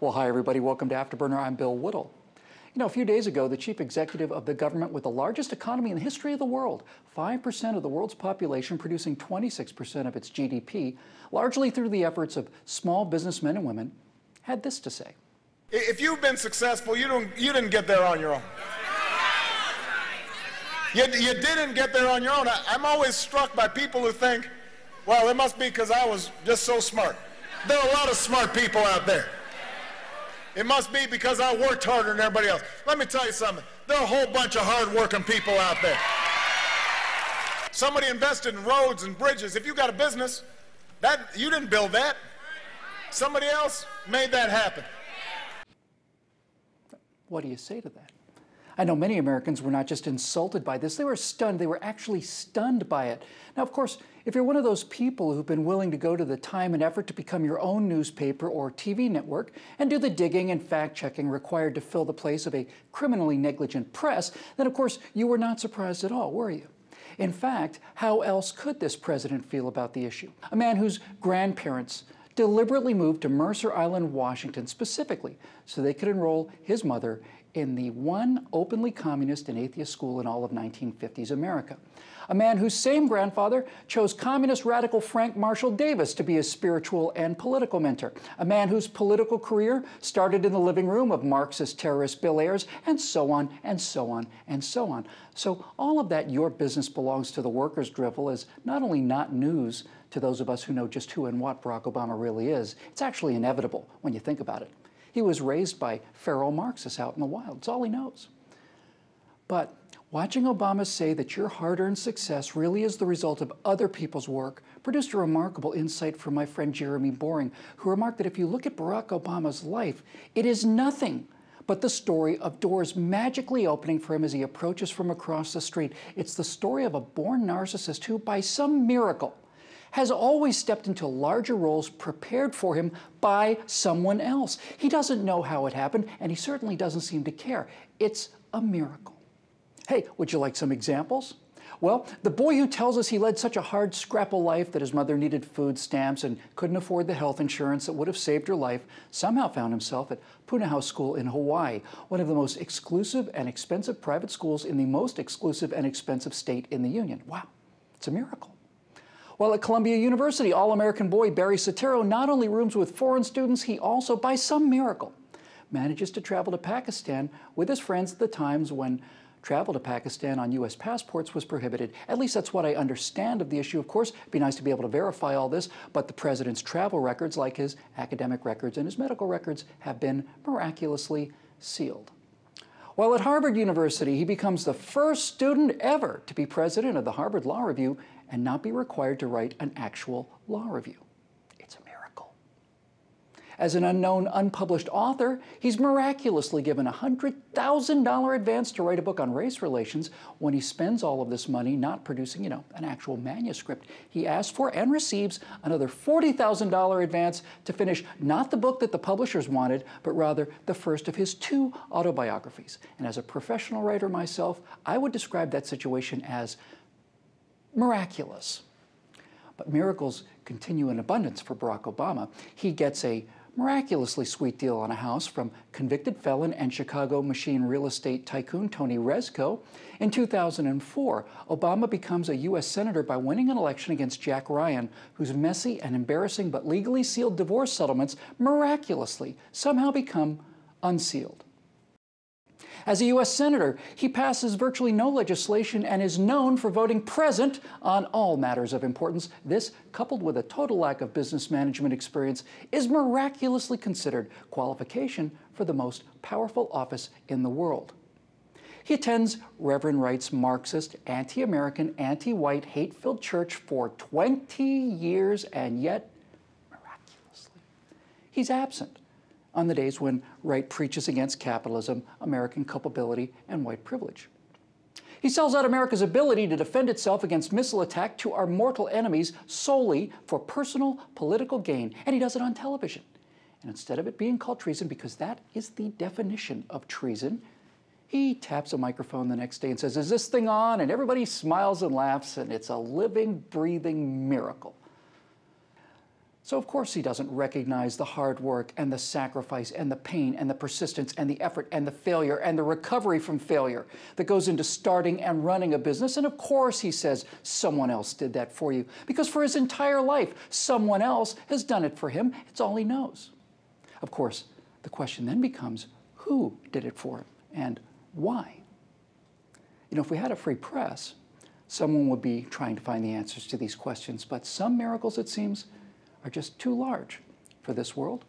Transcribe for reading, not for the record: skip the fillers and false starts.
Well, hi, everybody. Welcome to Afterburner. I'm Bill Whittle. You know, a few days ago, the chief executive of the government with the largest economy in the history of the world, 5% of the world's population producing 26% of its GDP, largely through the efforts of small businessmen and women, had this to say. If you've been successful, you didn't get there on your own. You didn't get there on your own. I'm always struck by people who think, well, it must be because I was just so smart. There are a lot of smart people out there. It must be because I worked harder than everybody else. Let me tell you something. There are a whole bunch of hard-working people out there. Somebody invested in roads and bridges. If you got a business, you didn't build that. Somebody else made that happen. What do you say to that? I know many Americans were not just insulted by this, they were stunned. They were actually stunned by it. Now, of course, if you're one of those people who've been willing to go to the time and effort to become your own newspaper or TV network and do the digging and fact-checking required to fill the place of a criminally negligent press, then of course you were not surprised at all, were you? In fact, how else could this president feel about the issue? A man whose grandparents deliberately moved to Mercer Island, Washington, specifically so they could enroll his mother in the one openly communist and atheist school in all of 1950s America. A man whose same grandfather chose communist radical Frank Marshall Davis to be his spiritual and political mentor. A man whose political career started in the living room of Marxist terrorist Bill Ayers, and so on, and so on, and so on. So all of that "your business belongs to the workers" drivel is not only not news to those of us who know just who and what Barack Obama really is, it's actually inevitable when you think about it. He was raised by feral Marxists out in the wild. It's all he knows. But watching Obama say that your hard-earned success really is the result of other people's work produced a remarkable insight from my friend Jeremy Boring, who remarked that if you look at Barack Obama's life, it is nothing but the story of doors magically opening for him as he approaches from across the street. It's the story of a born narcissist who, by some miracle, has always stepped into larger roles prepared for him by someone else. He doesn't know how it happened, and he certainly doesn't seem to care. It's a miracle. Hey, would you like some examples? Well, the boy who tells us he led such a hard, scrapple life that his mother needed food stamps and couldn't afford the health insurance that would have saved her life somehow found himself at Punahou School in Hawaii, one of the most exclusive and expensive private schools in the most exclusive and expensive state in the Union. Wow, it's a miracle. While at Columbia University, All-American boy Barry Soetoro not only rooms with foreign students, he also, by some miracle, manages to travel to Pakistan with his friends at the times when travel to Pakistan on U.S. passports was prohibited. At least that's what I understand of the issue. Of course, it'd be nice to be able to verify all this, but the president's travel records, like his academic records and his medical records, have been miraculously sealed. While at Harvard University, he becomes the first student ever to be president of the Harvard Law Review and not be required to write an actual law review. It's a miracle. As an unknown, unpublished author, he's miraculously given a $100,000 advance to write a book on race relations when he spends all of this money not producing, an actual manuscript. He asks for and receives another $40,000 advance to finish not the book that the publishers wanted, but rather the first of his 2 autobiographies. And as a professional writer myself, I would describe that situation as miraculous. But miracles continue in abundance for Barack Obama. He gets a miraculously sweet deal on a house from convicted felon and Chicago machine real estate tycoon Tony Rezko. In 2004, Obama becomes a U.S. Senator by winning an election against Jack Ryan, whose messy and embarrassing but legally sealed divorce settlements miraculously somehow become unsealed. As a U.S. Senator, he passes virtually no legislation and is known for voting present on all matters of importance. This, coupled with a total lack of business management experience, is miraculously considered qualification for the most powerful office in the world. He attends Reverend Wright's Marxist, anti-American, anti-white, hate-filled church for 20 years, and yet, miraculously, he's absent on the days when Wright preaches against capitalism, American culpability, and white privilege. He sells out America's ability to defend itself against missile attack to our mortal enemies solely for personal political gain, and he does it on television. And instead of it being called treason, because that is the definition of treason, he taps a microphone the next day and says, "Is this thing on?" And everybody smiles and laughs, and it's a living, breathing miracle. So of course he doesn't recognize the hard work and the sacrifice and the pain and the persistence and the effort and the failure and the recovery from failure that goes into starting and running a business. And of course he says someone else did that for you, because for his entire life, someone else has done it for him. It's all he knows. Of course, the question then becomes, who did it for him and why? You know, if we had a free press, someone would be trying to find the answers to these questions, but some miracles, it seems, are just too large for this world